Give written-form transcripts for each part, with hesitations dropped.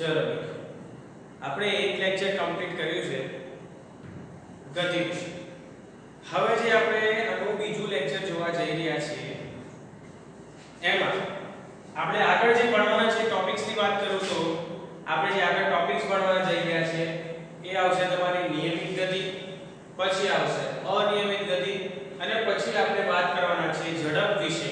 ચલો આપણે એક લેક્ચર કમ્પ્લીટ કર્યું છે ગતિ વિશે. હવે જે આપણે આનું બીજું લેક્ચર જોવા જઈ રહ્યા છીએ એમાં આપણે આગળ જે ભણવાના છે ટોપિક્સની વાત કરું તો આપણે જે આગળ ટોપિક્સ ભણવા જઈ રહ્યા છીએ એ આવશે તમારી નિયમિત ગતિ, પછી આવશે અનિયમિત ગતિ અને પછી આપણે વાત કરવાના છે ઝડપ વિશે.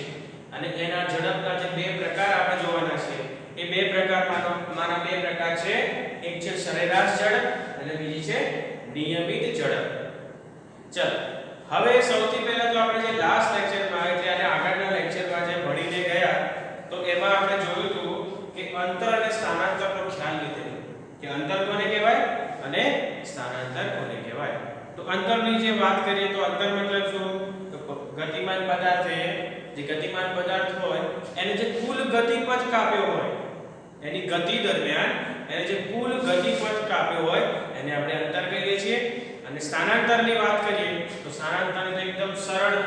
અને એના ઝડપના જે બે પ્રકાર આપણે જોવાના છે એ બે પ્રકારમાંના બે પ્રકાર છે, એક છે સરેરાશ ઝડપ અને બીજી છે નિયમિત ઝડપ. ચલો હવે સૌથી પહેલા તો આપણે જે લાસ્ટ લેક્ચરમાં એટલે અને આગળના લેક્ચરમાં જે ભણીને ગયા તો એમાં આપણે જોયું હતું કે અંતર અને સ્થાનાંતરનો ખ્યાલ લીધેલો કે અંતર કોને કહેવાય અને સ્થાનાંતર કોને કહેવાય. તો અંતરની જે વાત કરીએ તો અંતર મતલબ શું, તો ગતિમાન પદાર્થ જે ગતિમાન પદાર્થ હોય એને જે કુલ ગતિપથ કાપ્યો હોય એની ગતિ દરમિયાન એને જે કુલ ગતિપથ કાપ્યો હોય એને આપણે અંતર કહીએ છીએ. અને સ્થાનાંતરની વાત કરીએ તો સ્થાનાંતરની તો એકદમ સરળ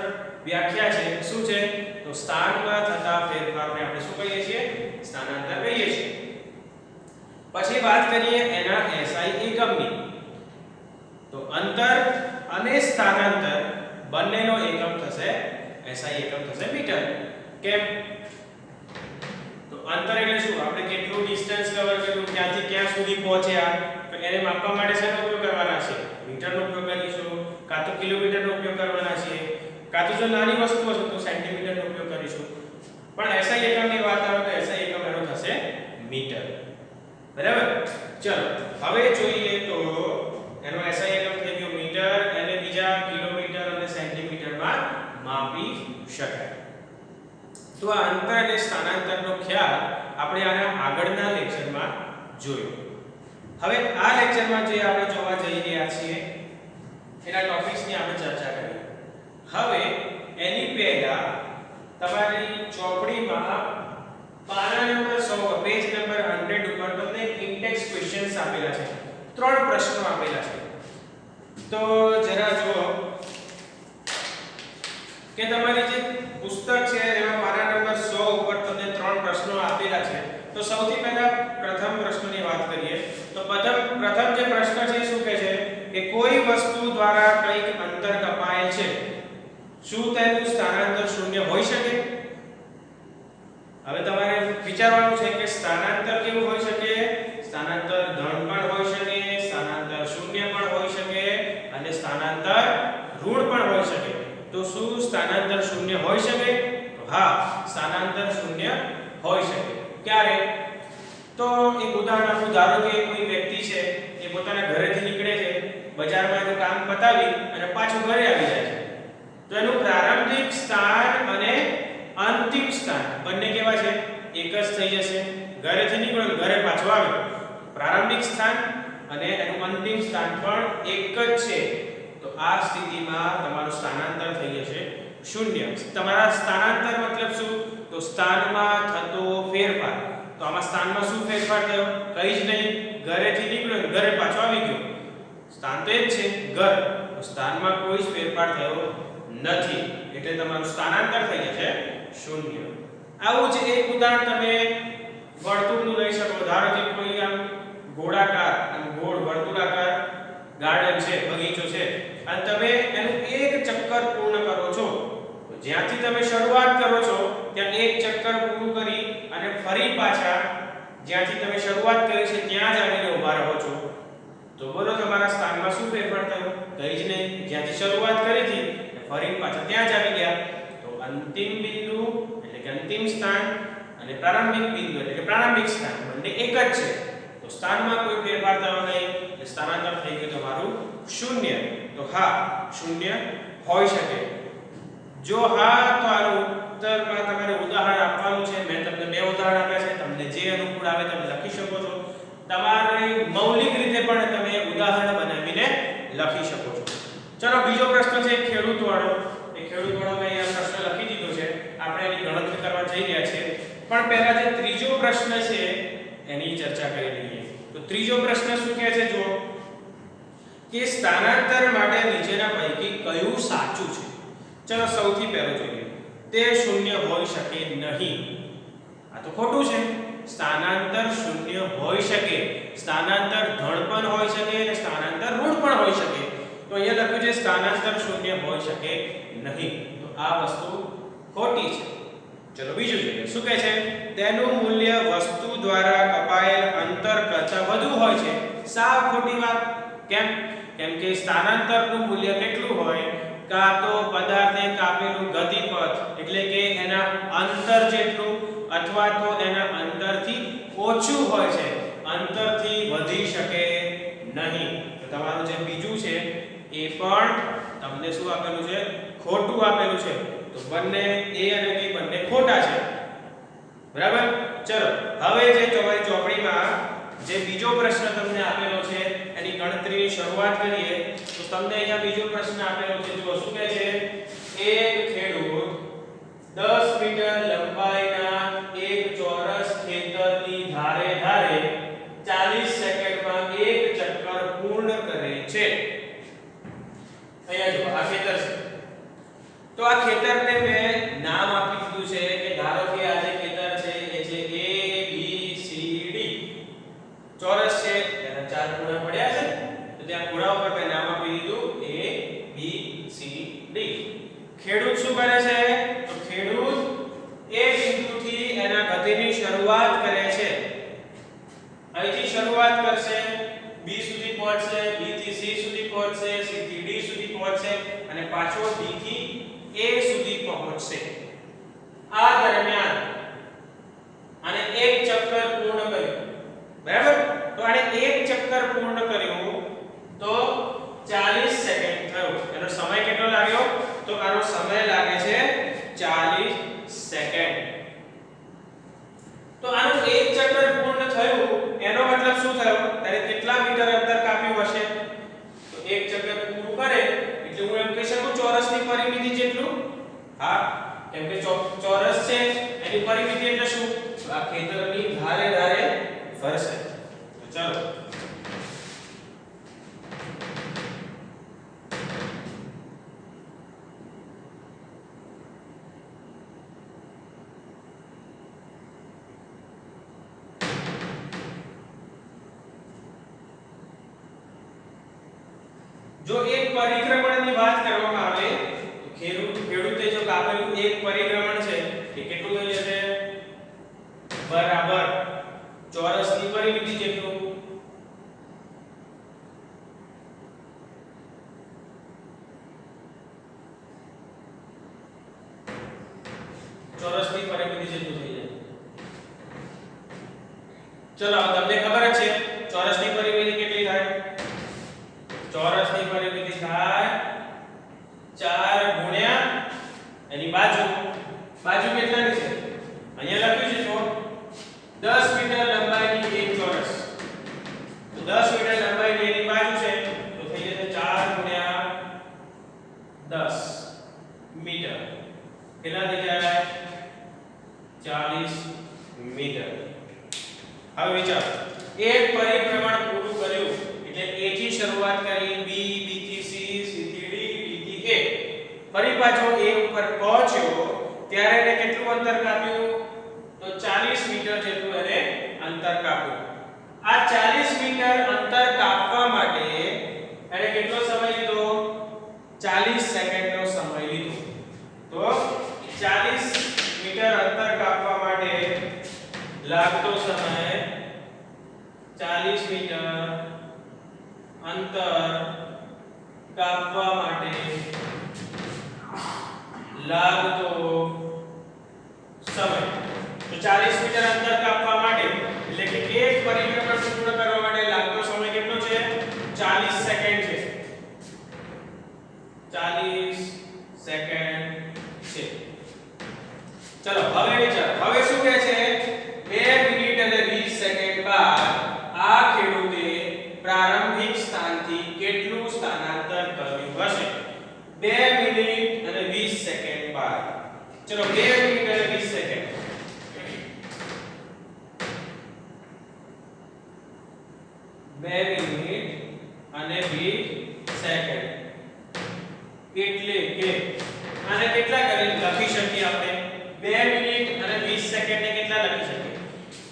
વ્યાખ્યા છે. શું છે? તો સ્થાનમાં થતા ફેરફારને આપણે શું કહીએ છીએ? સ્થાનાંતર કહીએ છીએ. પછી વાત કરીએ એના SI એકમની. તો અંતર અને સ્થાનાંતર બંનેનો એકમ થશે SI એકમ થશે મીટર. કેમ? તો અંતર એટલે શું? આપણે કેટલું ડિસ્ટન્સ કવર કર્યું, ક્યાંથી ક્યાં સુધી પહોંચ્યા, તો એને માપવા માટે શેનો ઉપયોગ કરવાના છે? મીટરનો ઉપયોગ કરીશું, કાં તો કિલોમીટરનો ઉપયોગ કરવાના છે, કાં તો જો નાની વસ્તુ હશે તો સેન્ટીમીટરનો ઉપયોગ કરીશું. પણ SI એકમની વાત આવે તો SI એકમ એનો થશે મીટર. બરાબર? ચલો હવે જોઈએ તો એનો SI એકમ થઈ ગયો મીટર, એને બીજા કિલોમીટર અને સેન્ટીમીટરમાં માપી શકાય. તો આ અંતર અને સ્થાનાંતરનો ખ્યાલ આપણે આના આગળના લેક્ચરમાં જોયો. હવે આ લેક્ચરમાં જે આપણે જોવા જઈ રહ્યા છીએ એના ટોપિક્સની આપણે ચર્ચા કરીએ. હવે એની પહેલા તમારી ચોપડીમાં પાના નંબર 100 પેજ નંબર 100 ઉપર તમને ઇન્ડેક્સ ક્વેશ્ચન્સ આપેલા છે. 3 પ્રશ્નો આપેલા છે. તો જરા જુઓ કે તમારી જે પુસ્તક છે એમાં પાના નંબર 100 ઉપર તમને 3 પ્રશ્નો આપેલા છે. તો સૌથી પહેલા પ્રથમ પ્રશ્નની વાત કરીએ તો પ્રથમ જે પ્રશ્ન છે શું કહે છે કે કોઈ વસ્તુ દ્વારા કંઈક અંતર કપાયેલ છે, શું તેનું સ્થાનાંતર શૂન્ય હોઈ શકે? હવે તમારે વિચારવાનું છે કે સ્થાનાંતર કેવું હોઈ શકે? સ્થાનાંતર ધન પણ હોઈ શકે, સ્થાનાંતર શૂન્ય પણ હોઈ શકે અને સ્થાનાંતર ઋણ પણ હોઈ શકે. તો શું સ્થાનાંતર શૂન્ય હોઈ શકે? તો હા, સ્થાનાંતર શૂન્ય હોઈ શકે. ક્યારે? તો એક ઉદાહરણ આપું. ધારો કે કોઈ વ્યક્તિ છે એ પોતાના ઘરેથી નીકળે છે, બજારમાં એનું કામ પતાવી અને પાછું ઘરે આવી જાય છે. તો એનું પ્રારંભિક સ્થાન અને અંતિમ સ્થાન બંને કેવા છે? એક જ થઈ જશે. ઘરેથી નીકળ્યો, ઘરે પાછો આવ્યો, પ્રારંભિક સ્થાન અને એનું અંતિમ સ્થાન પણ એક જ છે. તો આ સ્થિતિમાં તમારું સ્થાનાંતર થઈ જશે શૂન્ય. તમારા સ્થાનાંતર મતલબ શું? તો સ્થાનમાં થતો ફેરફાર. તો આમાં સ્થાનમાં શું ફેરફાર થયો? કંઈ જ નહીં. ઘરેથી નીકળ્યો, ઘરે પાછો આવી ગયો, સ્થાન તો એક છે ઘર. તો સ્થાનમાં કોઈ જ ફેરફાર થયો નથી, એટલે તમારું સ્થાનાંતર થઈ જશે શૂન્ય. આવું જ એક ઉદાહરણ તમે વર્તુળનું લઈ શકો. ધારો કે કોઈ આમ ગોળાકાર આમ ગોળ વર્તુળાકાર ગાર્ડન છે, બગીચો છે અને તમે એનું એક ચક્કર પૂર્ણ કરો છો. તો જ્યાંથી તમે શરૂઆત કરો છો ત્યાં એક ચક્કર પૂરું કરી અને ફરી પાછા જ્યાંથી તમે શરૂઆત કરી છે ત્યાં જ આવીને ઊભા રહો છો. તો બોલો તમારા સ્થાનમાં શું ફેરફાર થયો? કંઈ જ નહીં. જ્યાંથી શરૂઆત કરી હતી ફરી પાછા ત્યાં જ આવી ગયા. તો અંતિમ બિંદુ એટલે કે અંતિમ સ્થાન અને પ્રારંભિક બિંદુ એટલે કે પ્રારંભિક સ્થાન બંને એક જ છે. તો સ્થાનમાં કોઈ ફેરફાર થયો નહીં એટલે સ્થાનાંતર થઈ ગયું તમારું શૂન્ય. તો હા, શૂન્ય હોઈ શકે. જો હા તો આનું ઉત્તરમાં તમારે ઉદાહરણ આપવાનું છે. મેં તમને 2 ઉદાહરણ આપ્યા છે. તમને જે અનુકૂળ આવે તમે લખી શકો છો. તમારે મૌલિક રીતે પણ તમે ઉદાહરણ બનાવીને લખી શકો છો. ચલો બીજો પ્રશ્ન છે ખેડૂત વાળો. એ ખેડૂત વાળો મેં અહીંયા પ્રશ્ન લખી દીધો છે. આપણે એની ગણતરી કરવા જઈ રહ્યા છીએ. પણ પહેલા જે ત્રીજો પ્રશ્ન છે એની ચર્ચા કરી લઈએ. તો ત્રીજો પ્રશ્ન શું કહે છે? જો કે સ્થાનાંતર માટે નીચેના પૈકી કયું સાચું છે? ચલો સૌથી પહેલું જોઈએ, તે શૂન્ય હોઈ શકે નહીં. આ તો ખોટું છે. સ્થાનાંતર શૂન્ય હોઈ શકે, સ્થાનાંતર ધન પણ હોઈ શકે અને સ્થાનાંતર ઋણ પણ હોઈ શકે. તો અહીંયા લખ્યું છે સ્થાનાંતર શૂન્ય હોઈ શકે નહીં. તો આ વસ્તુ ખોટી છે. ચલો બીજું જોઈએ. શું કહે છે? તેનું મૂલ્ય વસ્તુ દ્વારા કપાયેલ અંતર કરતાં વધુ હોય છે. સાવ ખોટી વાત. કેમ? કેમ કે સ્થાનાંતરનું મૂલ્ય કેટલું હોય? કાં તો પદાર્થે કાપેલું ગતિપથ એટલે કે એના અંતર જેટલું અથવા તો એના અંતરથી ઓછું હોય છે, અંતરથી વધી શકે નહીં. તો તમારું જે બીજું છે એ પણ તમને શું આપેલું છે? ખોટું આપેલું છે. તો બંને A અને B બંને ખોટા છે. બરાબર? ચલો હવે જે તમારી ચોપડીમાં જે બીજો પ્રશ્ન તમને આપેલો છે એની ગણતરીની શરૂઆત કરીએ. તો તમને અહીંયા બીજો પ્રશ્ન આપેલો છે. જો શું કહે છે? એક ખેડૂત 10 મીટર લંબાઈના એક ચોરસ ખેતરની ધારે ધારે 40 સેકન્ડમાં એક ચક્કર પૂર્ણ કરે છે. અહીંયા જો આ ખેતર છે. તો આ ખેતરને મેં નામ આપી દીધું છે કે ધારો કે આ જે ખેતર છે એ છે A B C D ચોરસ છે. એના ચાર ખૂણા પડ્યા છે. તો ત્યાં ખૂણા ઉપર મેં નામ આપી દીધું A B C D. ખેડૂત શું કરે છે? તો ખેડૂત A બિંદુથી એના ગતિની શરૂઆત કરે છે. અહીંથી શરૂઆત કરશે, B સુધી પહોંચશે, B થી C સુધી પહોંચશે, C થી D સુધી પહોંચશે અને પાછો D થી A સુધી પહોંચશે. આ દરમિયાન આને એક ચક્કર પૂર્ણ કર્યું. બરાબર? તો આને એક ચક્કર પૂર્ણ કર્યું તો 40 સેકન્ડ થયો. એનો સમય કેટલો લાગ્યો? તો આનો સમય લાગે છે 40 સેકન્ડ. તો આનું એક ચક્કર પૂર્ણ થયું એનો મતલબ શું થયો? ત્યારે કેટલા મીટર અંતર કાપ્યું હશે? તો એક ચક્કર પૂરું કરે એટલે હું એમ કહી શકું ચોરસની પરિમિતિ જેટલું. હા, કેમ કે ચોરસ છે એની પરિમિતિ એટલે શું? આ ખેતરની ધારે ધારે ફરશે. તો ચાલો જો એક પરિક્રમણની વાત કરવામાં આવે તો ખેડૂતે જો કાપેલું એક પરિક્રમણ છે એ કેટલું થઈ જશે? બરાબર ચોરસની પરિમિતિ જેટલું. ચોરસની પરિમિતિ જેટલું થઈ જાય. ચલો તમને ખબર જ છે ચોરસની પરિમિતિ કેટલી થાય? ચોરસની પરિમિતિ થાય 4 ગુણ્યા એની બાજુ. બાજુ કેટલાની છે? અહીંયા લખ્યું છે જો 10 મીટર લંબાઈની એક ચોરસ. તો 10 મીટર લંબાઈની એની બાજુ છે તો થઈ જશે 4 ગુણ્યા 10 મીટર. કેટલા થઈ જાય? 40 મીટર. હવે વિચારો એક પરિભ્રમણ પૂરું કર્યું એટલે A થી શરૂઆત કરી, B થી C, C થી D, D થી A. ફરી પાછો A ઉપર પહોંચ્યો ત્યારે એને કેટલું અંતર કાપ્યું? તો 40 મીટર જેટલું એને અંતર કાપ્યું. આ 40 મીટર અંતર કાપવા માટે એને કેટલો સમય લીધો? 40 સેકન્ડનો સમય લીધો. તો 40 મીટર અંતર કાપવા માટે લાગતો સમય 40 મીટર અંતર કાપવા માટે લાગતો સમય. તો 40 મીટર અંતર કાપવા માટે એટલે કે એક પરિભ્રમણ પૂર્ણ કરવા માટે લાગતો સમય કેટલો છે? 40 સેકન્ડ છે. 40 સેકન્ડ છે. ચલો હવે વિચારો. હવે શું કહે છે? 2 મિનિટ અને 20 સેકન્ડ બાદ આ ખેડૂતે પ્રારંભિક સ્થાનથી કેટલું સ્થાનાંતર કર્યું હશે? 2 મિનિટ અને 20 સેકન્ડ બાદ. ચલો 2 મિનિટ અને 20 સેકન્ડ. 2 મિનિટ અને 20 સેકન્ડ એટલે કે આને કેટલા કરી લખી શકીએ આપણે? 2 મિનિટ અને 20 સેકન્ડ ને કેટલા લખી શકીએ?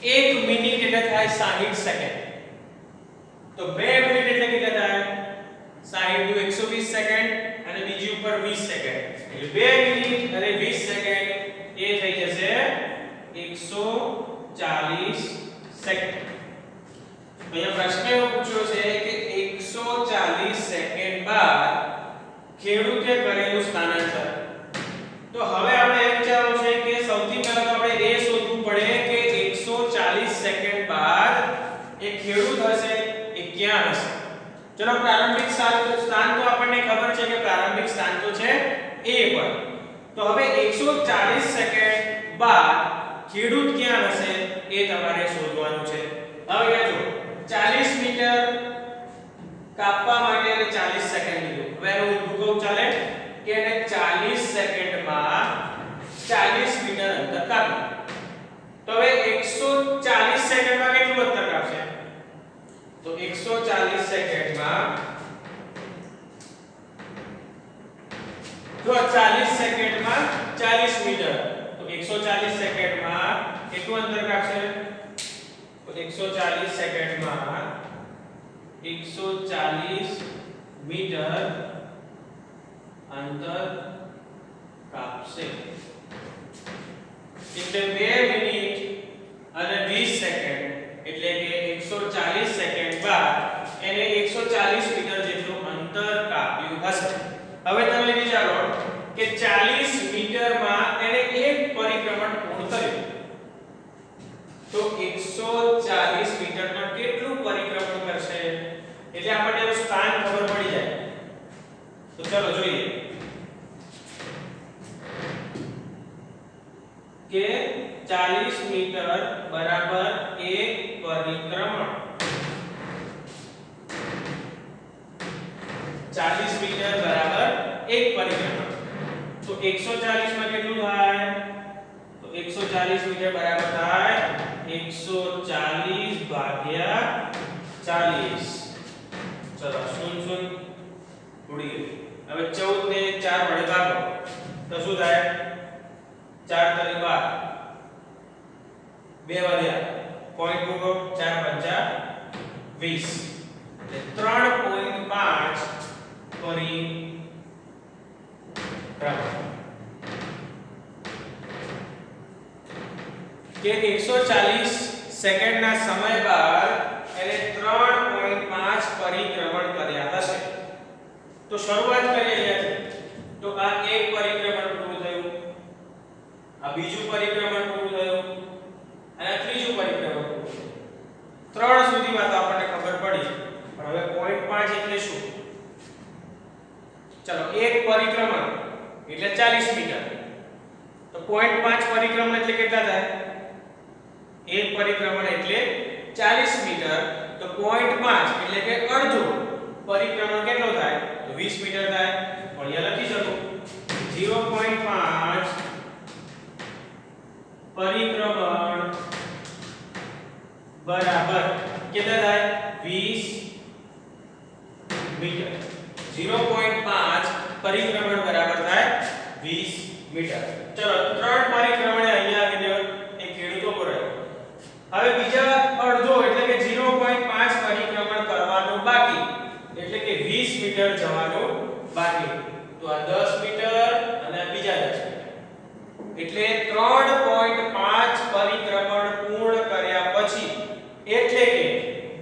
1 મિનિટ એટલે થાય 60 સેકન્ડ. તો 2 મિનિટ એટલે કેટલા થાય? 60 * 120 સેકન્ડ અને બીજી ઉપર 20 સેકન્ડ. એટલે 2 મિનિટ અને 20 સેકન્ડ એ થઈ જશે 140 સેકન્ડ. અહીંયા પ્રશ્ન એવો પૂછ્યો છે કે 140 સેકન્ડ બાદ ખેડૂતે કરેલું સ્થાનાંતર. તો હવે આપણે એમ વિચારવું છે કે સૌથી પહેલા તો આપણે એ શોધવું પડે કે 140 સેકન્ડ બાદ એ ખેડૂત હશે એ ક્યાં હશે. ચલો પ્રારંભિક સ્થાન તો આપણને ખબર છે કે પ્રારંભિક સ્થાન તો છે A પર. તો હવે 140 સેકન્ડ બાદ ખેડૂત ક્યાં હશે એ તમારે શોધવાનું છે. હવે આ જો 40 મીટર કાપવા માટે એને 40 સેકન્ડ લીધું. હવે એનું ઊંધું કહું ચાલે કે એને 40 સેકન્ડમાં 40 મીટર અંતર કાપ્યું. તો હવે 140 સેકન્ડમાં કેટલું અંતર કાપશે? તો 140 સેકન્ડમાં જો 40 સેકન્ડમાં 40 મીટર, તો 140 સેકન્ડમાં કેટલું અંતર કાપશે? તો 140 સેકન્ડમાં 140 મીટર અંતર કાપશે. એટલે 2 મિનિટ અને 20 સેકન્ડ એટલે કે 140 સેકન્ડ બાદ એને 140 મીટર જેટલું અંતર કાપ્યું હશે. હવે તમે વિચારો કે 40 મીટરમાં એને એક પરિક્રમણ પૂર્ણ કર્યું. તો 140 મીટરમાં કેટલું પરિક્રમણ કરશે? એટલે આપણને એનું સ્થાન ખબર પડી જાય. તો ચલો જોઈએ કે 40 મીટર બરાબર 1 પરિક્રમણ. 40 મીટર બરાબર 1 પરિક્રમણ. તો 140 માં કેટલું થાય? તો 140 મીટર બરાબર થાય 140 ભાગ્યા 40. ચલો 0 ઉડી ગયું. હવે 14 ને 4 વડે ભાગો તો શું થાય? 4 તરી 12 2 વધ્યા પોઈન્ટ મૂકો 4 5 20 એટલે 3.5 પરિક્રમણ. કે 140 સેકન્ડના સમય બાદ એને 3.5 પરિક્રમણ કર્યા હશે. તો શરૂઆત કરીએ અહીંયાથી. તો આ એક પરિક્રમણ પૂરું થયું, આ બીજું પરિક્રમણ પૂરું થયું અને આ ત્રીજું પરિક્રમણ પૂરું થયું. 3 સુધીમાં તો આપણને ખબર પડી, પણ હવે 0.5 એટલે શું? ચલો એક પરિક્રમણ એટલે 40 મીટર. તો 0.5 પરિક્રમણ એટલે કેટલા થાય? એક પરિક્રમણ એટલે 40 મીટર. તો 0.5 એટલે કે અડધું પરિક્રમણ કેટલો થાય? તો 20 મીટર થાય. પણ અહીંયા લખી શકો 0.5 પરિક્રમણ બરાબર કેટલા થાય? 20 મીટર. 0.5 પરિક્રમણ બરાબર થાય 20 મીટર. ચલો 3 પરિક્રમણે અહીંયા આવીને એક ખેડૂતો પર રહ્યો. હવે બીજા અડધો એટલે કે 0.5 પરિક્રમણ કરવાનું બાકી, એટલે કે 20 મીટર જવાનું બાકી. તો આ 10 મીટર અને આ બીજા 10 મીટર એટલે 3.5 પરિક્રમણ પૂર્ણ કર્યા પછી એટલે કે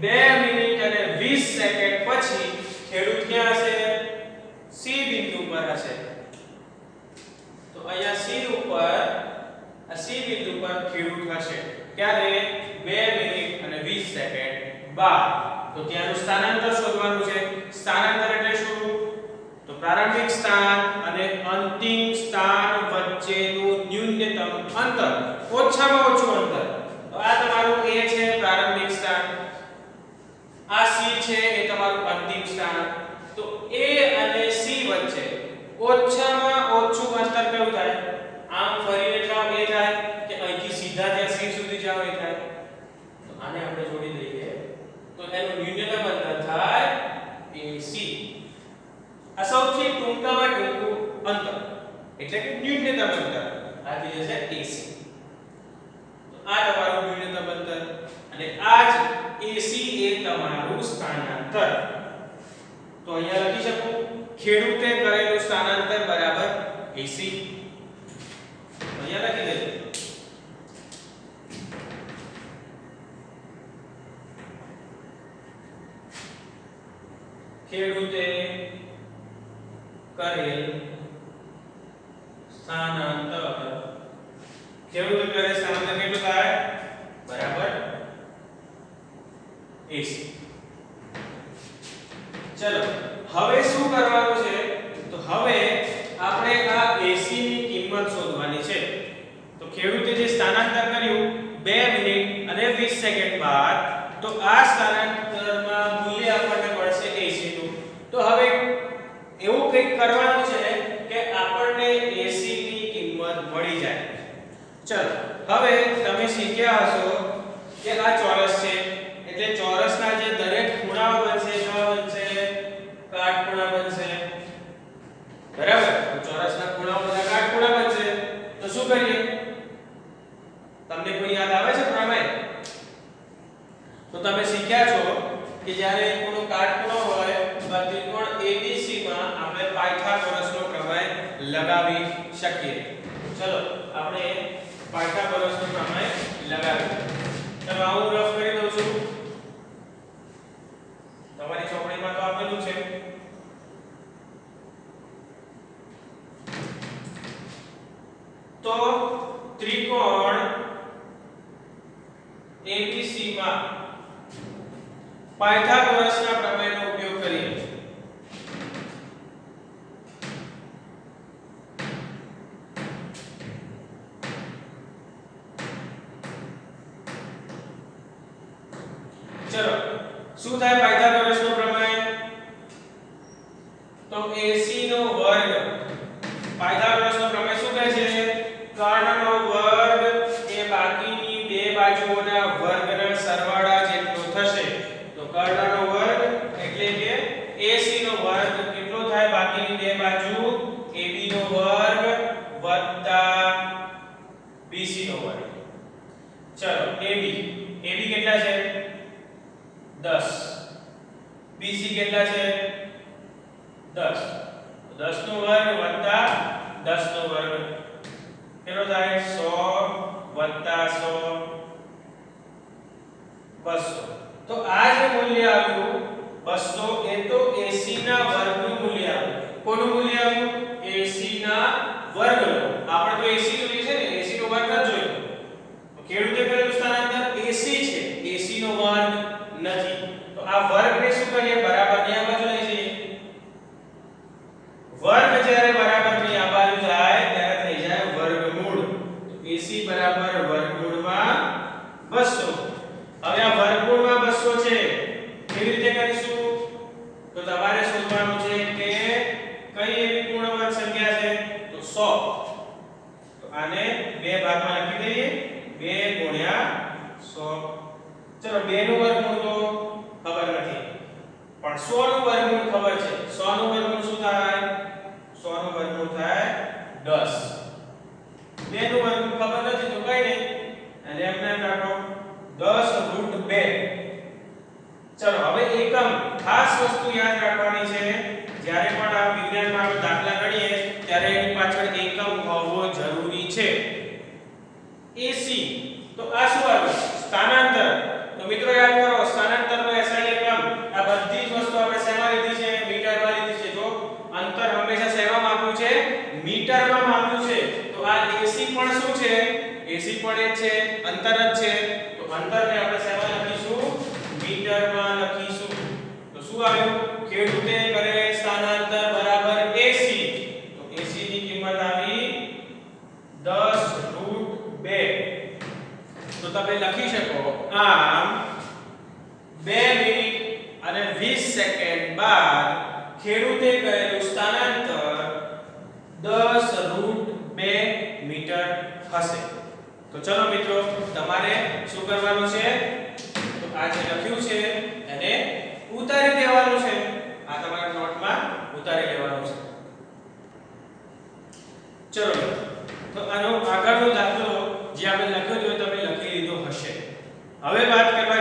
2 મિનિટ અને 20 સેકન્ડ પછી ખેડૂત ક્યાં હશે? સી બિંદુ પર હશે. તો અહીંયા સી ઉપર આ સી બિંદુ પર ખેડૂત હશે. ક્યારે? 2 મિનિટ અને 20 સેકન્ડ બાદ. તો ત્યાંનું સ્થાનાંતર શોધવાનું છે. સ્થાનાંતર એટલે શું? તો પ્રારંભિક સ્થાન અને અંતિમ સ્થાન વચ્ચેનું ન્યૂનતમ અંતર, ઓછામાં ઓછું અંતર. તો આ તમારું A છે પ્રારંભિક સ્થાન, આ C છે એ તમારું અંતિમ સ્થાન. તો A અને C વચ્ચે ઓછામાં ઓછું અંતર કયું થાય? આમ ફરીને જાવ એ થાય કે અહીંથી સીધા ત્યાં C સુધી જાવ એ થાય. તો આને આપણે જોડી દઈએ તો એનું ન્યૂનતમ અંતર થાય AC. આ સૌથી ટૂંકામાં ટૂંકું અંતર એટલે કે ન્યૂનતમ અંતર આ થઈ જશે AC. તો આ તમારું ન્યૂનતમ અંતર અને આ જ AC એ તમારું સ્થાનાંતર. તો અહીંયા લખી શકું ખેડૂતે કરેલું સ્થાનાંતર બરાબર AC. અહીંયા લખી દેજો. ખેડૂતે કરેલ સ્થાનાંતર, ખેડૂતે કરેલ સ્થાનાંતર કેટલું થાય? બરાબર 80. ચલો હવે શું કરવાનું છે? તો હવે આપણે આ 80 ની કિંમત શોધવાની છે. તો ખેડૂતે જે સ્થાનાંતર કર્યું 2 મિનિટ અને 20 સેકન્ડ બાદ, તો આ સ્થાનાંતરમાં મૂલ્ય આપણને મળશે 80 નું. તો હવે એવું કંઈક કરવાનું છે કે આપણને 80 ની કિંમત મળી જાય. ચલો હવે તમે શીખ્યા હશો કે આ ચોરસ છે, એટલે ચોરસના જે દરેક ખૂણાઓ બનશે કેવા બનશે? કાટખૂણા બનશે. બરાબર? તો ચોરસના ખૂણાઓ બધા કાટખૂણા બનશે. તો શું કરીએ? તમને કોઈ યાદ આવે છે પ્રમેય? તો તમે શીખ્યા છો કે જ્યારે એક ખૂણો કાટખૂણો હોય તો ત્રિકોણ ABC માં આપણે પાયથાગોરસનો પ્રમેય લગાવી શકીએ. ચલો આપણે પાયથાગોરસનો પ્રમેય લગાવીએ. ચલો હું રફ કરી દઉં છું. તમારી ચોપડીમાં તો આપેલું છે. તો ત્રિકોણ ABC માં પાયથાગોરસના પ્રમેયનો ઉપયોગ કરીએ. ચલો શું થાય પાયથાગોરસનો પ્રમેય? તો AC નો વર્ગ. પાયથાગોરસનો પ્રમેય શું કહે છે? કર્ણનો વર્ગ એ બાકીની બે બાજુઓના વર્ગના સરવાળા જેટલો થશે. તો કર્ણનો વર્ગ એટલે કે AC નો વર્ગ કેટલો થાય? બાકીની બે બાજુ AB નો વર્ગ વત્તા BC નો વર્ગ. ચલો AB કેટલા છે? 10. BC કેટલા છે? 10. 10 નો વર્ગ વત્તા 10 નો વર્ગ કેટલો થાય? 100 વત્તા 100 200. તો આ જે મૂલ્ય આવ્યું 200 એ તો AC ના વર્ગનું મૂલ્ય આવ્યું. કોનું મૂલ્ય આવ્યું? AC ના વર્ગનું. આપણે તો AC જોઈએ છે ને, AC નો વર્ગ ન જોયો. તો ખેડૂતે કરેલું સ્થાનાંતર AC છે, AC નો વર્ગ નથી. તો આ વર્ગને શું કરીએ? બરાબરની આ બાજુ લઈ જઈએ. વર્ગ જ્યારે બરાબરની આ બાજુ જાય ત્યારે થઈ જાય વર્ગમૂળ. તો AC બરાબર વર્ગમૂળમાં 200. હવે આ વર્ગમૂળમાં 200 છે, કેવી રીતે કરીશું? તો તમારે શોધવાનું છે કે કઈ એવી પૂર્ણવર્ગ સંખ્યા છે? તો 100. તો આને બે ભાગમાં લખી દઈએ. 2 ગુણ્યા 100. ચલો 2 નું વર્ગમૂળ તો ખબર નથી, પણ 100 નું વર્ગમૂળ ખબર છે. 100 નું વર્ગમૂળ શું થાય? 100 નું વર્ગમૂળ થાય 10. 2 નું વર્ગમૂળ ખબર નથી તો કઈ નહીં, અને એમને એમ રાખો 10√2. ચલો હવે એકમ. ખાસ વસ્તુ યાદ રાખવાની છે, જ્યારે પણ આ વિજ્ઞાનમાં આપણે દાખલા ગણીએ ત્યારે એની પાછળ એકમ હોવો જરૂરી છે. AC તો આ શું આવ્યું? સ્થાનાંતર. તો મિત્રો યાદ કરો, સ્થાનાંતરનો SI એકમ. આ બધી જ વસ્તુ આપણે શેમાં લીધી છે? મીટરમાં લીધી છે. જો અંતર હંમેશા શેમાં માપ્યું છે? મીટરમાં માપ્યું છે. તો આ AC પણ શું છે? AC પણ એ છે, અંતર જ છે. તો અંતરને આપણે શેમાં લખીશું? મીટરમાં લખીશું. તો શું આવ્યું? ખેડૂતે કરેલ સ્થાનાંતર બરાબર AC. તો AC ની કિંમત આવી 10√2. તો તમે લખી શકો આમ 2 મિનિટ અને 20 સેકન્ડ બાદ ખેડૂતે કરેલું સ્થાનાંતર 10√2 મીટર હશે. તો ચલો મિત્રો, તમારે શું કરવાનું છે? તો આ જે લખ્યું છે એને ઉતારી દેવાનું છે. આ તમારા નોટમાં ઉતારી લેવાનું છે. ચલો તો આનો આગળનો દાખલો જે આપણે લખ્યો હતો તમે લખી લીધો હશે. હવે વાત કરવા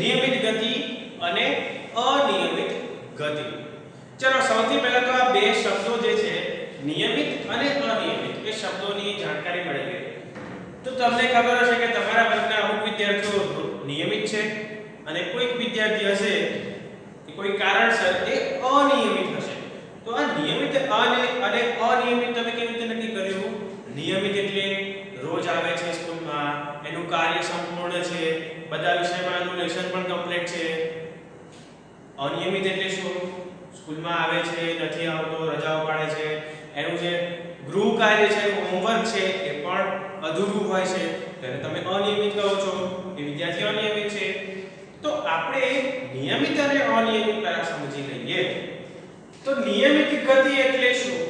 નિયમિત ગતિ અને અનિયમિત ગતિ. ચલો સૌથી પહેલા તો આ બે શબ્દો જે છે નિયમિત અને અનિયમિત એ શબ્દોની જાણકારી મળી ગઈ. તો તમને ખબર હશે કે તમારા વર્ગના અમુક વિદ્યાર્થીઓ નિયમિત છે અને કોઈક વિદ્યાર્થી હશે કે કોઈ કારણસર એ અનિયમિત હશે. તો આ નિયમિત અને અનિયમિત તમે કેવી રીતે નક્કી કર્યું? નિયમિત એટલે રોજ આવે છે સ્કૂલમાં, એનું કાર્ય સંપૂર્ણ છે, બધા વિષયમાં એનું લેસન પણ કમ્પ્લીટ છે. અનિયમિત એટલે શું? સ્કૂલમાં આવે છે, નથી આવતો, રજાઓ પાડે છે, એનું જે ગૃહ કાર્ય છે, હોમવર્ક છે એ પણ અધૂરું હોય છે, ત્યારે તમે અનિયમિત કહો છો, એ વિદ્યાર્થી અનિયમિત છે. તો આપણે નિયમિત અને અનિયમિત પહેલા સમજી લઈએ. તો નિયમિત ગતિ એટલે શું?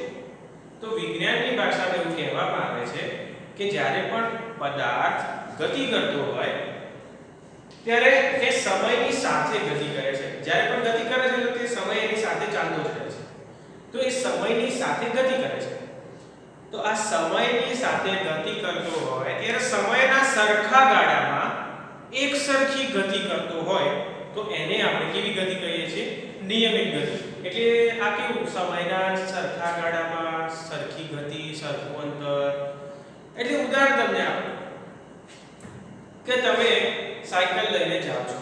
તો વિજ્ઞાનની ભાષામાં એવું કહેવામાં આવે છે કે જ્યારે પણ પદાર્થ ગતિ કરતો હોય ત્યારે તે સમયની સાથે ગતિ કરે છે. જ્યારે પણ ગતિ કરે છે તો તે સમય એની સાથે ચાલતો જ રહે છે. તો એ સમયની સાથે ગતિ કરે છે. તો આ સમયની સાથે ગતિ કરતો હોય ત્યારે સમયના સરખા ગાળામાં એક સરખી ગતિ કરતો હોય તો એને આપણે કેવી ગતિ કહીએ છીએ? નિયમિત ગતિ. એટલે આ કેવું? સમયના સરખા ગાળામાં સરખી ગતિ, સરખું અંતર. એટલે ઉદાહરણ તમને આપું કે તમે સાયકલ લઈને જાઓ છો,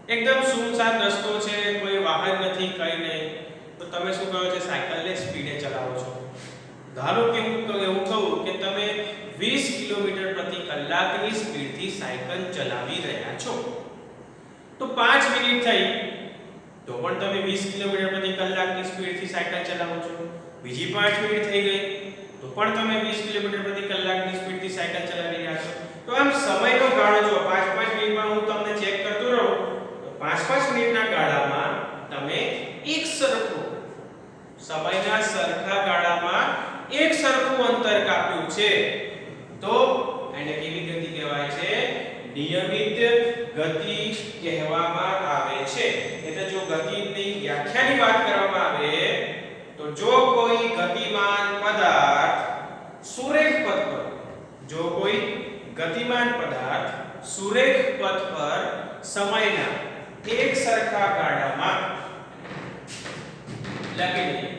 એકદમ સુનસાન રસ્તો છે, કોઈ વાહન નથી, કંઈ નહીં, તો તમે શું કરો છો? સાયકલને સ્પીડે ચલાવો છો. ધારો કે હું એવું કહું કે તમે 20 કિલોમીટર પ્રતિ કલાકની સ્પીડથી સાયકલ ચલાવી રહ્યા છો, તો 5 મિનિટ થઈ તો પણ તમે 20 કિલોમીટર પ્રતિ કલાકની સ્પીડથી સાયકલ ચલાવો છો. બીજી 5 મિનિટ થઈ ગઈ તો પણ તમે 20 કિલોમીટર પ્રતિ કલાકની સ્પીડથી સાયકલ ચલાવી રહ્યા છો. તો આમ સમયનો ગાળો જો 5-5 મિનિટમાં હું તમને ચેક કરતો રહું તો 5-5 મિનિટના ગાળામાં તમે એક સરખું સમયના સરખા ગાળામાં એક સરખું અંતર કાપ્યું છે. તો એને કેવી ગતિ કહેવાય છે? નિયમિત ગતિ કહેવામાં આવે છે. એટલે જો ગતિની વ્યાખ્યાની વાત કરવામાં આવે તો જો કોઈ ગતિમાન પદાર્થ સુરેખ પથ પર સુરેખ પથ પર સમયના એક સરખા ગાળામાં લખી દઈએ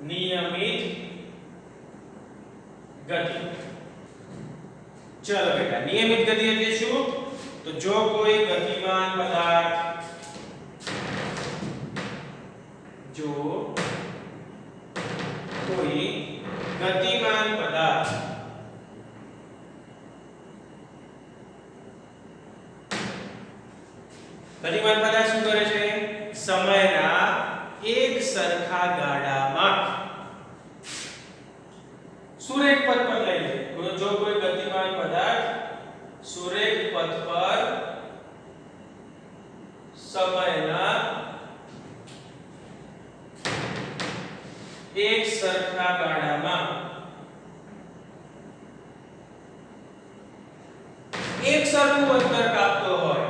નિયમિત ગતિ. ચલો બેટા, નિયમિત ગતિ એટલે શું? તો જો કોઈ ગતિમાન પદાર્થ શું કરે છે? સમયના એક સરખા ગાળામાં સુરેખ પથ પર લઈ લે. જો કોઈ ગતિમાન પદાર્થ સુરેખ પથ પર સમયના એક સરખા ગાળામાં એક સરખું અંતર કાપતો હોય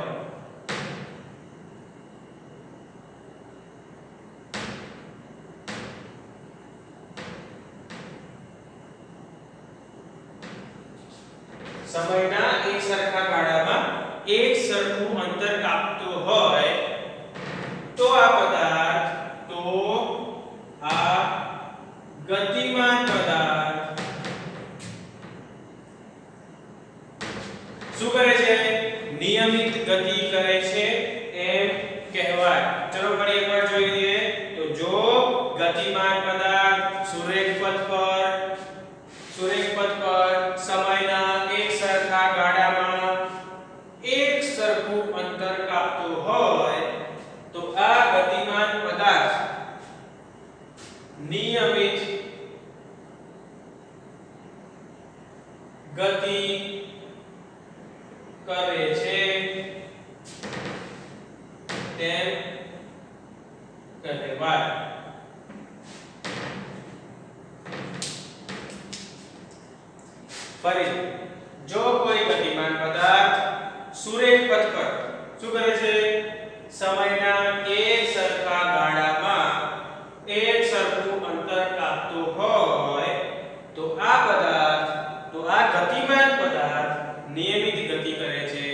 સમયના એક સરખા ગાળામાં એક સરખું અંતર કાપતો હોય તો આ પદાર્થ ગતિમાન પદાર્થ શું કરે છે? નિયમિત ગતિ કરે છે એમ કહેવાય. ચલો ફરી એકવાર જોઈ લઈએ. તો જો ગતિમાન પદાર્થ સુરેખ પથ પર સમયના એક સરખા ગાળામાં એક સરખું અંતર કાપતો હોય તો આ ગતિમાન પદાર્થ નિયમિત ગતિ કરે છે તેમ કહેવાય. ફરી જો કોઈ ગતિમાન પદાર્થ સુરેખ પથ પર શું કરે છે? સમયના એક સરખા ગાળામાં એક સરખું અંતર કાપતો હોય તો આ ગતિમાન પદાર્થ નિયમિત ગતિ કરે છે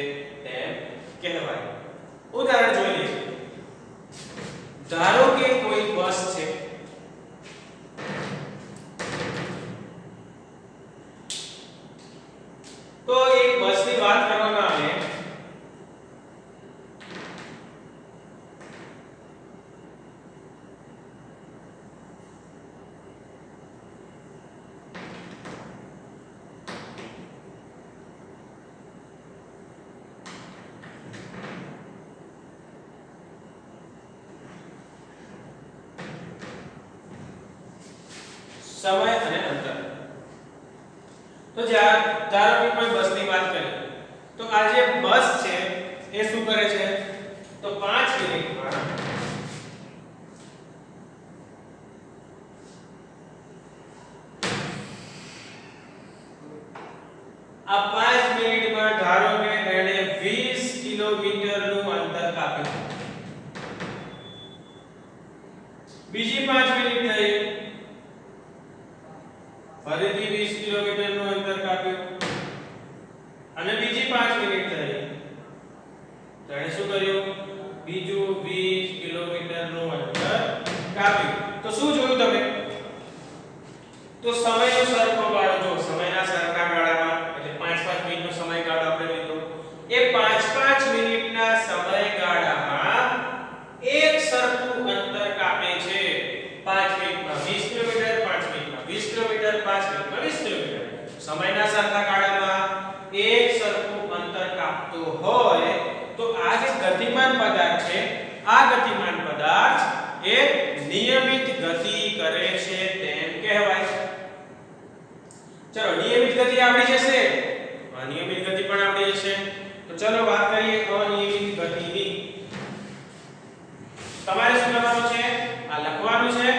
સમય અને અંતર. તો ધારો કે કોઈ બસની વાત કરીએ તો આ જે બસ છે એ શું કરે છે તો 5 મિનિટમાં આ 5 મિનિટમાં ધારો કે એને 20 કિલોમીટરનું અંતર કાપ્યું. બીજી 5 મિનિટ થઈ ફરીથી 20 કિલોમીટરનું અંતર કાપ્યું અને બીજી 5 મિનિટ થઈ તો એને શું કર્યું બીજું 20 કિલોમીટરનું અંતર કાપ્યું. તો શું જોયું તમે તો સમયનો સરખો ગાળો જો સમયના સરખા ગાળામાં એટલે 5-5 મિનિટનો સમયગાળો આપણે લીધો એ 5-5 મિનિટના સમયગાળામાં એક સરખું અંતર કાપે છે. 5 મિનિટમાં 20 કિલોમીટર 5 મિનિટમાં 20 કિલોમીટર 5 મિનિટમાં 20 કિલોમીટર સમયના સરખા ગાળામાં એક સરખું અંતર કાપતો હોય તો આ જે ગતિમાન પદાર્થ છે આ ગતિમાન પદાર્થ એ નિયમિત ગતિ કરે છે તેમ કહેવાય. ચલો નિયમિત ગતિ આવડી જશે અનિયમિત ગતિ પણ આવડી જશે. તો ચલો વાત કરીએ અનિયમિત ગતિની. તમારે શું કરવાનું છે આ લખવાનું છે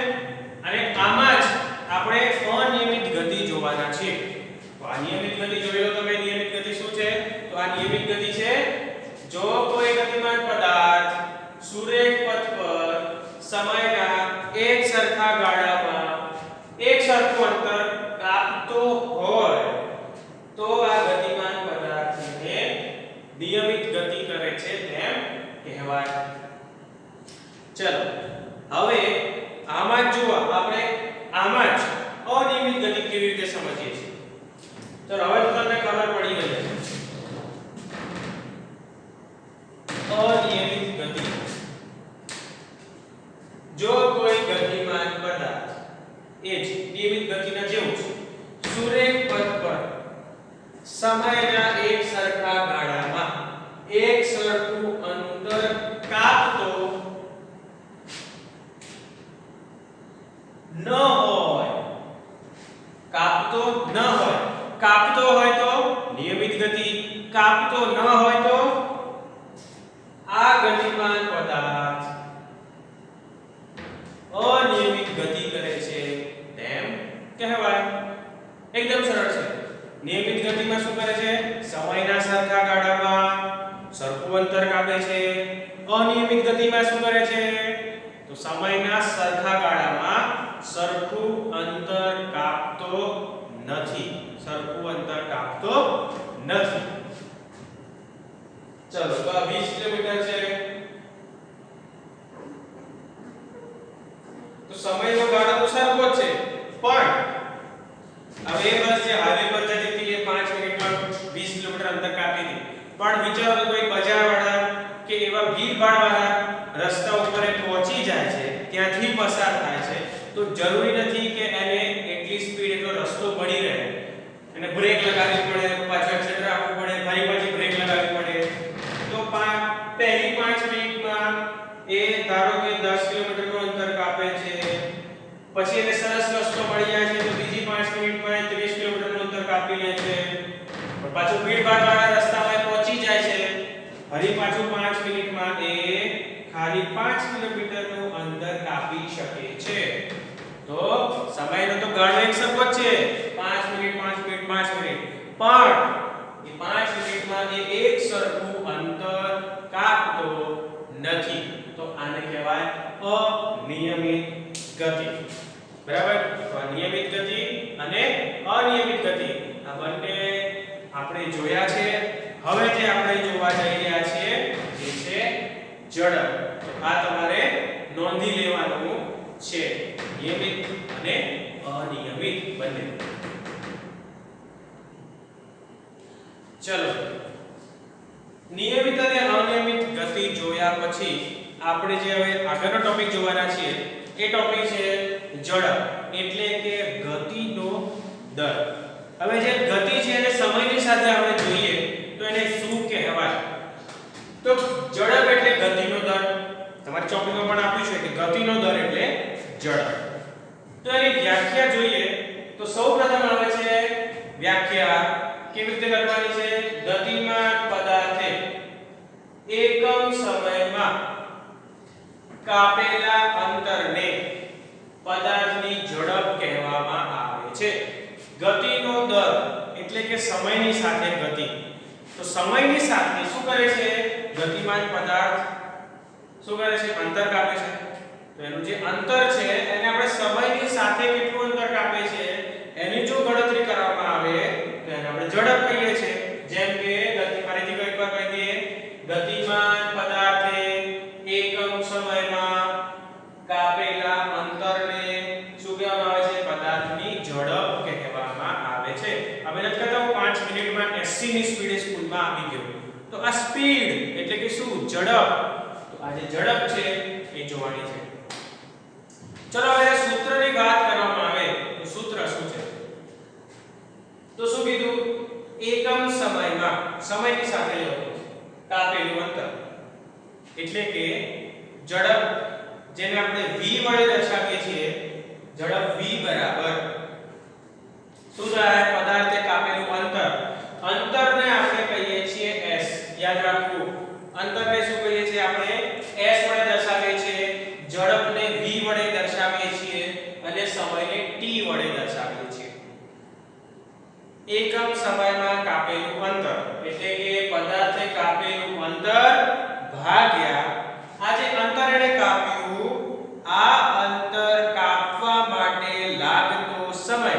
અને આમાં જ આપણે અનિયમિત ગતિ જોવાના છે. તો આ નિયમિત ગતિ જોઈ લો તમે. નિયમિત ગતિ શું છે તો આ નિયમિત ગતિ છે જો કોઈ ગતિમાન પદાર્થ સુરેખ પથ પર સમયના એક સરખા ગાળામાં એક સરખું અંતર કાપતો હોય તો આ ગતિમાન પદાર્થને નિયમિત ગતિ કરે છે તેમ કહેવાય. ચલો હવે આમાં જ જુઓ આપણે આમાં જ અનિયમિત ગતિ કેવી રીતે સમજીએ છીએ. ચલો હવે તો તમને ખબર પડી ગઈ છે. અનિયમિત ગતિ જો કોઈ ગતિમાન પદાર્થ એ જ નિયમિત ગતિના જેવું છે સુરેખ પથ પર સમયના એક સરખા ગાળામાં એક સરખું અંતર કાપતો ન હોય કાપતો હોય તો નિયમિત ગતિ કાપતો ન હોય તો આ ગતિમાન પદાર્થ અનિયમિત ગતિ કરે છે તેમ કહેવાય. એકદમ સરળ છે. નિયમિત ગતિમાં શું કરે છે સમયના સરખા ગાળામાં સરખું અંતર કાપે છે. અનિયમિત ગતિમાં શું કરે છે તો સમયના સરખા ગાળામાં સરખું અંતર કાપતો નથી. ચલો તો આ 20 કિલોમીટર છે તો સમયનો ગાળો તો સરખો જ છે પણ હવે એ બસ જે હાઈવે પર જતી હતી એ 5 મિનિટમાં 20 કિલોમીટર અંતર કાપી હતી. પણ વિચારો કે કોઈ બજારવાળા કે એવા ભીડભાડવાળા રસ્તા ઉપર પહોંચી જાય છે ત્યાંથી પસાર થાય છે તો જરૂરી નથી કે એને એટલી સ્પીડ એટલો રસ્તો પડી રહે. એને બ્રેક લગાવવી પડે પાછળ એક્સેલેટર આપવું પડે ફરી પાછી બ્રેક લગાવવી પડે. તો પહેલી 5 મિનિટમાં એ ધારો કે 10 કિલોમીટરનું અંતર કાપે છે પછી એને સરસ રસ્તો મળી જાય છે તો બીજી 5 મિનિટમાં 30 કિલોમીટરનું અંતર કાપી લે છે. પણ પાછું ભીડભાડવાળા રસ્તામાં પહોંચી જાય છે ફરી પાછું 5 મિનિટમાં એ ખાલી 5 કિલોમીટરનું અંતર કાપી શકે છે. તો સમયનો તો ગાળો એક સરખો જ છે 5 મિનિટ 5 મિનિટ 5 મિનિટ પણ એ 5 મિનિટમાં એ એક સરખું અંતર કાપતો નથી. તો આને કહેવાય અનિયમિત ગતિ. બરાબર. તો નિયમિત ગતિ અને અનિયમિત ગતિ આ બંને આપણે જોયા છે. હવે જે આપણે જોવા જઈ રહ્યા છીએ એ છે ઝડપ. તો આ તમારે નોંધી લેવાનું છે નિયમિત અને અનિયમિત બંને. ચલો નિયમિત અને અનિયમિત ગતિ જોયા પછી આપણે જે હવે આગળનો ટોપિક જોવાના છીએ એ ટોપિક છે ઝડપ એટલે કે ગતિનો દર. હવે જે ગતિ છે એને સમયની સાથે આપણે જોઈએ તો એને શું કહેવાય તો ઝડપ એટલે ગતિનો દર. તમારી ચોપડીમાં પણ આપ્યું છે કે ગતિનો દર એટલે ઝડપ. તો એની વ્યાખ્યા જોઈએ તો સૌપ્રથમ આવે છે વ્યાખ્યા કેવી રીતે કરવાની છે ગતિમાન પદાર્થે એકમ સમયમાં કાપેલા અંતરને પદાર્થની ઝડપ કહેવામાં આવે છે ગતિનો દર એટલે કે સમયની સાથે ગતિ તો સમયની સાથે શું કરે છે ગતિમાન પદાર્થ શું કરે છે અંતર કાપે છે તો એનું જે અંતર છે એને આપણે સમયની સાથે કેટલું અંતર કાપે છે એની જો ગણતરી કરવામાં આવે તો એને આપણે ઝડપ કહીએ છીએ જેમ કે ગતિ ફરીથી એકવાર કહી દઈએ ગતિમાન પદાર્થે એકમ સમયમાં કાપેલા અંતરને શું કહેવામાં આવે છે પદાર્થની ઝડપ કહેવામાં આવે છે હવે નથી કહેતા હું 5 મિનિટમાં 80 ની સ્પીડે સ્કૂલમાં આવી ગયો તો આ સ્પીડ એટલે કે શું ઝડપ તો આ જે ઝડપ છે એ જોવાની છે ચલો હવે સૂત્રની વાત કરવામાં આવે તો સૂત્ર શું છે તો શું કીધું એકમ સમયમાં સમયની સાથે લેવું કાપેલું અંતર એટલે કે ઝડપ જેને આપણે v વડે દર્શાવીએ છીએ ઝડપ v બરાબર શું થાય પદાર્થે કાપેલું અંતરને આપણે કહીએ છીએ s યાદ રાખવું અંતરને શું કહીએ છીએ આપણે s વડે દર્શાવીએ છીએ ઝડપને v વડે દર્શાવીએ છીએ અને સમયને t વડે દર્શાવીએ છીએ એકમ સમયમાં કાપેલું અંતર એટલે કે પદાર્થે કાપેલું અંતર ભાગ્યા આ જે અંતર એને કાપ્યું આ અંતર કાપવા માટે લાગતો સમય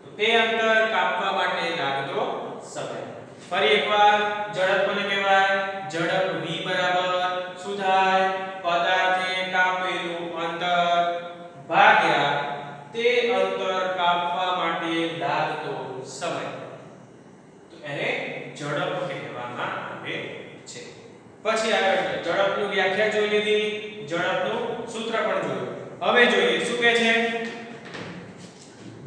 તો તે અંતર કાપવા માટે લાગતો સમય ફરી એકવાર ઝડપ કોને કહેવાય ઝડપ v બરાબર શું થાય પદાર્થે કાપેલું અંતર ભાગ્યા તે અંતર કાપવા માટે લાગતો સમય તો એને ઝડપ કહેવામાં આવે છે પછી આગળ ઝડપની વ્યાખ્યા જોઈ લીધી ઝડપનું સૂત્ર પણ જોયું હવે જોઈએ શું કહે છે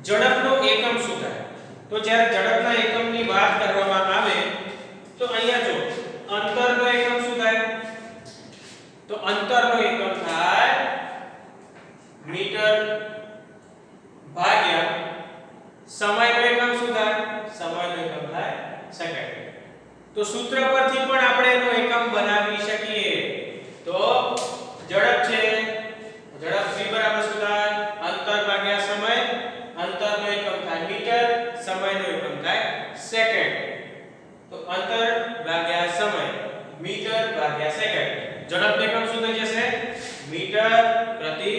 ઝડપનો એકમ શું થાય તો જ્યારે ઝડપના એકમની વાત કરવામાં આવે તો અહીંયા જો અંતરનો એકમ શું થાય તો અંતરનો એકમ થાય મીટર ભાગ્યા સમયનો એકમ શું થાય સમયનો એકમ થાય સેકન્ડ તો સૂત્ર પરથી પણ આપણે એનો એકમ બનાવી શકીએ તો ઝડપ છે ઝડપ v બરાબર શું થાય અંતર ભાગ્યા સમય અંતરનો એકમ થાય મીટર સમયનો એકમ થાય સેકન્ડ તો અંતર ભાગ્યા સમય મીટર ભાગ્યા સેકન્ડ ઝડપનો એકમ શું થઈ જશે મીટર પ્રતિ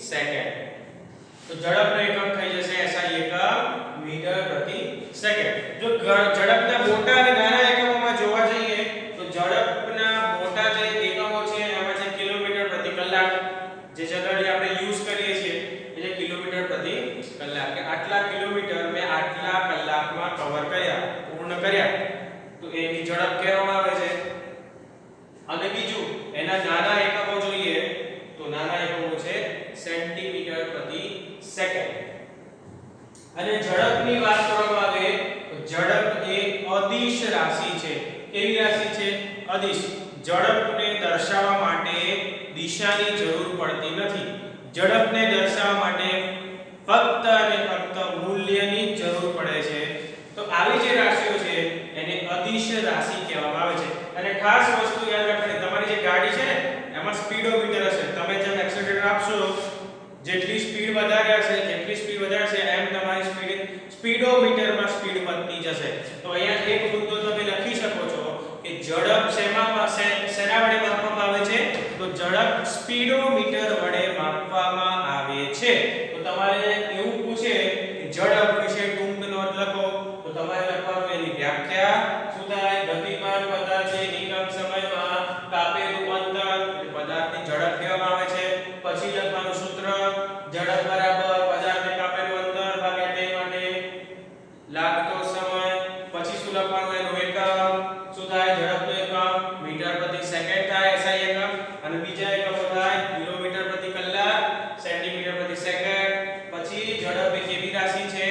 સેકન્ડ તો ઝડપનો એકમ થઈ જશે SI એકમ મીટર પ્રતિ સેકન્ડ જો ઝડપના મોટા અને નાના એકમોમાં જોવા જઈએ તો ઝડપના મોટા જે એકમો છે એમાં છે કિલોમીટર પ્રતિ કલાક જે જનરલી આપણે યુઝ કરીએ છીએ એટલે કિલોમીટર પ્રતિ કલાક કે આટલા કિલોમીટર મેં આટલા કલાકમાં કવર કર્યા પૂર્ણ કર્યા તો એની ઝડપ કહેવામાં આવે છે અને બીજું એના નાના એકમો જોઈએ તો નાના એકમો છે સેન્ટીમીટર પ્રતિ સેકન્ડ અને ઝડપની વાત કરવામાં આવે તો ઝડપ એ અદિશ રાશિ છે કેવી રાશિ છે અદિશ ઝડપને દર્શાવવા માટે દિશાની જરૂર પડતી નથી ઝડપને દર્શાવવા માટે ફક્ત અને ફક્ત મૂલ્યની જરૂર પડે છે તો આવી જે રાશિઓ છે એને અદિશ રાશિ કહેવામાં આવે છે અને ખાસ વસ્તુ યાદ રાખવાની તમારી જે ગાડી છે ને એમાં સ્પીડોમીટર હશે તમે જેમ એક્સેલરેટર આપશો જેટલી સ્પીડ વધારે હશે એમ તમારી સ્પીડોમીટરમાં સ્પીડ વધતી જશે તો અહીંયા એક મુદ્દો તમે લખી શકો છો કે ઝડપ શેના વડે માપવામાં આવે છે તો ઝડપ સ્પીડોમીટર વડે માપવામાં આવે છે તો તમારે એવું પૂછે કે ઝડપ વિશે ટૂંક નોંધ લખો તો તમારે લખવાનું એની વ્યાખ્યા શું થાય ગતિમાન પદાર્થ છે એકમ સમયમાં કાપેલું અંતર પદાર્થની ઝડપ કહેવામાં આવે છે પછી લખવાનું સૂત્ર ઝડપ બરાબર પદાર્થને કાપેલું અંતર ભાગ્યા તે માટે લાગતો સમય પછી શું લખવાનું એનું એકમ શું થાય ઝડપનો એકમ મીટર પ્રતિ સેકન્ડ થાય SI એકમ અને બીજા એકમો થાય કિલોમીટર પ્રતિ કલાક સેન્ટીમીટર પ્રતિ સેકન્ડ પછી ઝડપ એ કેવી રાશિ છે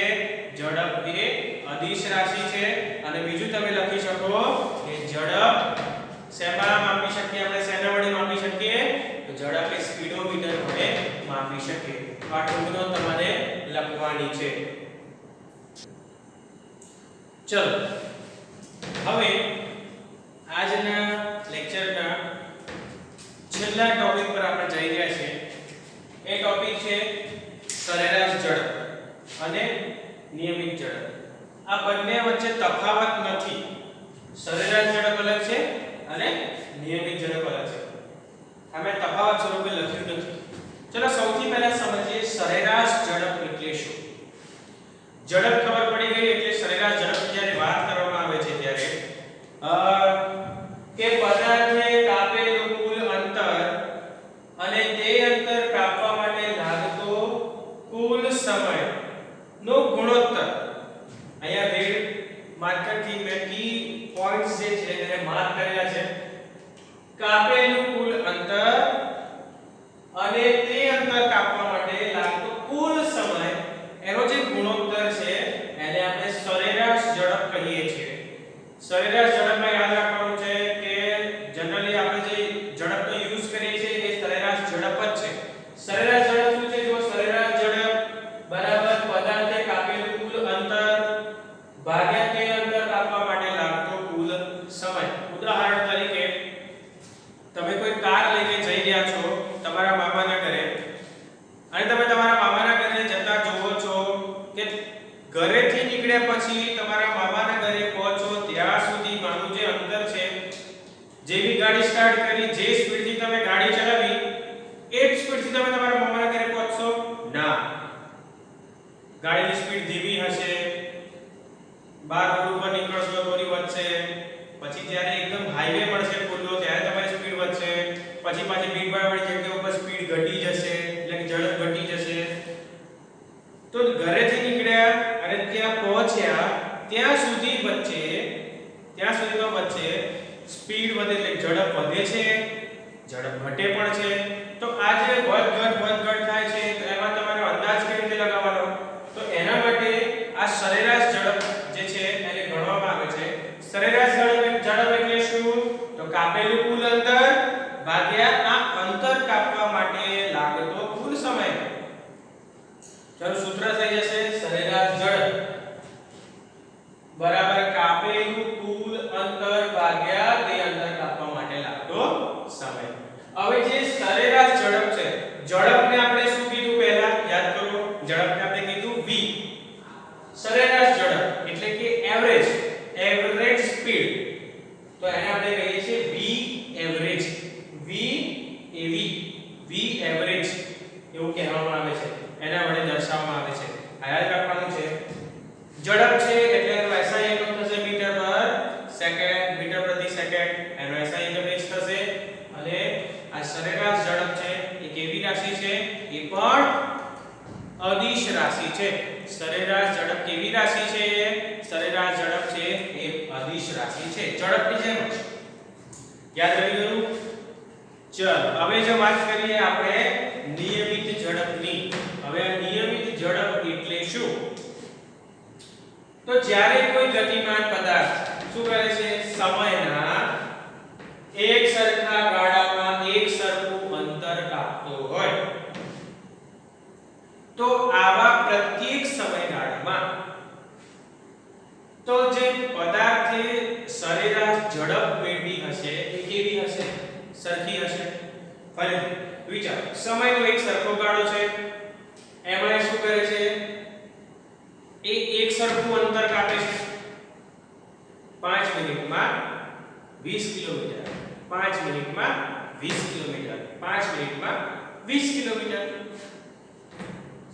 ઝડપ એ અદિશ રાશિ છે અને બીજું તમે લખી શકો કે ઝડપ શેમાં માપી શકીએ આપણે શેના વડે માપી શકીએ તો ઝડપ એ સ્પીડોમીટર વડે માપી શકીએ આ ટૂંકનો તમારે લખવાની છે. ચલો હવે આજના લેક્ચરના છેલ્લા ટોપિક પર આપણે જઈ રહ્યા છીએ. એ ટોપિક છે સરેરાશ ઝડપ અને નિયમિત ઝડપ. આ બંને વચ્ચે તફાવત નથી. સરેરાશ ઝડપ અલગ છે અને નિયમિત ઝડપ અલગ છે. અમે તફાવત સ્વરૂપે લખ્યું નથી. ચલો સૌથી પહેલા સમજીએ સરેરાશ ઝડપ એટલે શું. ઝડપ ખબર પડી ગઈ એટલે સરેરાશ ઝડપની જ્યારે વાત કરવામાં આવે છે ત્યારે કે પદાર્થે કાપેલું કુલ અંતર અને તે અંતર કાપવા માટે લાગતો કુલ સમય નો ગુણોત્તર. અહીંયા રેડ માર્કરથી મેં કી પોઈન્ટ્સ જે છે તેને માર્ક કરેલા છે. કાપેલું કુલ અંતર અને તે અંતર કાપવા માટે લાગતો કુલ સમય એનો જે ગુણોત્તર છે એને આપણે સરેરાશ ઝડપ કહીએ છીએ. સરેરાશ ઝડપમાં યાદ રાખવાનું છે કે જનરલી આપણે જે ઝડપનો યુઝ કરીએ છીએ એ સરેરાશ ઝડપ જ છે. સરેરાશ ઝડપ શું છે? જો સરેરાશ ઝડપ બરાબર પદાર્થે કાપેલું કુલ અંતર ભાગ્યા તે અંતર કાપવા માટે લાગતો કુલ સમય. ઉદાહરણ તરીકે તમે કોઈ કાર લઈને જઈ રહ્યા છો તમારા મામાના ઘરે અને તમે તમારા મામાના ઘરે જતા જોવો છો કે ઘરેથી નીકળ્યા પછી તમારા મામાના ઘરે પહોંચો ત્યાં સુધી માનું જે અંતર છે, જેવી ગાડી સ્ટાર્ટ કરી જે સ્પીડથી તમે ગાડી ચલાવી એ જ સ્પીડથી તમે તમારા મામાના ઘરે પહોંચશો? ના. ગાડીની સ્પીડ ધીમી હશે, બાર રોડ ઉપર નીકળશો થોડી વધશે, પછી જ્યારે એકદમ હાઈવે મળશે ખુલ્લો ત્યારે તમારી સ્પીડ વધશે, પછી પાછી ભીડભાડ વાળી જગ્યા ઉપર સ્પીડ ઘટી જશે એટલે કે ઝડપ ઘટી જશે. તો ઘરેથી નીકળ્યા અને ત્યાં પહોંચ્યા ત્યાં સુધીમાં વચ્ચે સ્પીડ વધે એટલે ઝડપ વધે છે, ઝડપ ઘટે પણ છે. તો આ જે વધઘટ થાય છે તો એમાં તમારે અંદાજ કેવી રીતે લગાવવાનો? તો એના માટે આ સરેરાશ ઝડપ જે છે એને ગણવામાં આવે છે. સરેરાશ ઝડપ એટલે શું? તો કાપેલું કુલ અંતર ભાગ્યા આ અંતર કાપવા માટે લાગતો કુલ સમય. ચલો સૂત્ર થઈ જશે સરેરાશ ઝડપ બરાબર કાપેલું કુલ અંતર ભાગ્યા તે અંતર કાપવા માટે લાગતો સમય. હવે જે સરેરાશ ઝડપ છે, ઝડપને આપણે શું કીધું પહેલા યાદ કરો? ઝડપને આપણે કીધું v. સરેરાશ ઝડપ એટલે કે એવરેજ સ્પીડ. તો એને આપણે કહીએ છીએ v એવરેજ. v એવરેજ એવું કહેવામાં આવે છે, એના વડે દર્શાવવામાં આવે છે. આ યાદ રાખવાનું છે. ઝડપ છે એટલે એનો SI એકમ થશે મીટર પર સેકન્ડ, મીટર પ્રતિ સેકન્ડ એનો SI એકમ h થશે. અને આ સરેરાશ ઝડપ છે એ કેવી રાશિ છે? એ પણ અદિશ રાશિ છે. સરેરાશ ઝડપ કેવી રાશિ છે? સરેરાશ ઝડપ છે એ અદિશ રાશિ છે, ઝડપની જેમ જ. યાદ રહી ગયું? ચલો હવે જો વાત કરીએ આપણે નિયમિત ઝડપની. હવે આ નિયમિત ઝડપ એટલે શું? તો જ્યારે કોઈ ગતિમાન પદાર્થ શું કરે છે? સમયના એક સરખા ગાળામાં એક સરખું અંતર કાપતો હોય તો આવા પ્રત્યેક સમયગાળામાં તો જે પદાર્થે સરેરાશ ઝડપ મેળવી હશે એ કેવી હશે? સરખી હશે. ફરીથી વિચાર, સમયનો એક સરખો ગાળો છે, એમાં શું કરે છે? એ એક સરખું અંતર કાપે છે. 5 મિનિટમાં 20 કિલોમીટર, 5 મિનિટમાં 20 કિલોમીટર, 5 મિનિટમાં 20 કિલોમીટર.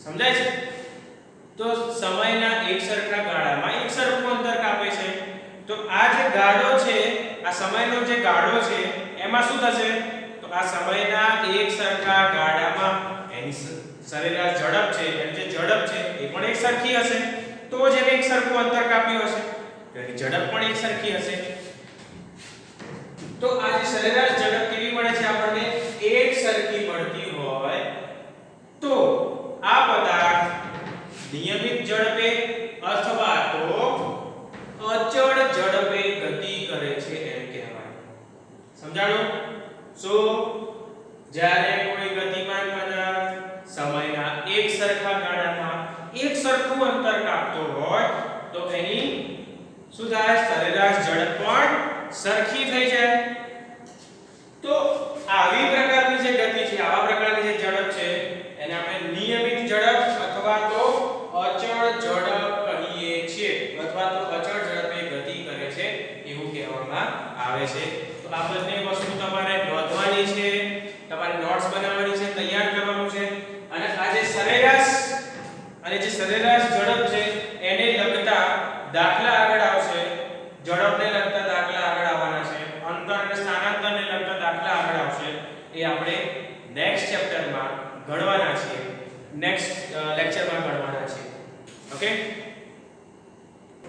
સમજાય છે? તો સમયના એક સરખા ગાળામાં એક સરખું અંતર કાપે છે. તો આ જે ગાળો છે, આ સમયનો જે ગાળો છે એમાં શું થશે? તો આ સમયના એક સરખા ગાળામાં એની સરેરાશ ઝડપ છે, એની જે ઝડપ છે એ પણ એક સરખી હશે. તો જ એને એક સરખું અંતર કાપ્યું હશે, એની ઝડપ પણ એક સરખી હશે. તો આ જે સરેરાશ ઝડપ કેવી મળે છે આપણને? એક સરખી મળતી હોય તો આ પદાર્થ નિયમિત ઝડપે અથવા તો અચળ ઝડપે ગતિ કરે છે એમ કહેવાય. સમજાણું? સો જ્યારે કોઈ ગતિમાન પદાર્થ સમયના એક સરખી થઈ જાય તો આવી પ્રકારની જે ગતિ છે, આવા પ્રકારની જે ઝડપ છે એને આપણે નિયમિત ઝડપ અથવા તો અચળ ઝડપ કહીએ છીએ, અથવા તો અચળ ઝડપે ગતિ કરે છે એવું કહેવામાં આવે છે. તો આ બંને વસ્તુ તમારે નોંધવાની છે, તમારે નોટ્સ બનાવવાની છે, તૈયાર કરવાનું છે. અને આ જે સરેરાશ અને જે સરેરાશ ઝડપ છે એને લગતા દાખલા આગળ આવશે, ઝડપને લગતા દાખલા આગળ આવવાના છે, અંતર અને સ્થાનાંતરને લગતા દાખલા આગળ આવશે. એ આપણે નેક્સ્ટ ચેપ્ટરમાં ગણવાના છીએ, નેક્સ્ટ લેક્ચરમાં ગણવાના છીએ. ઓકે.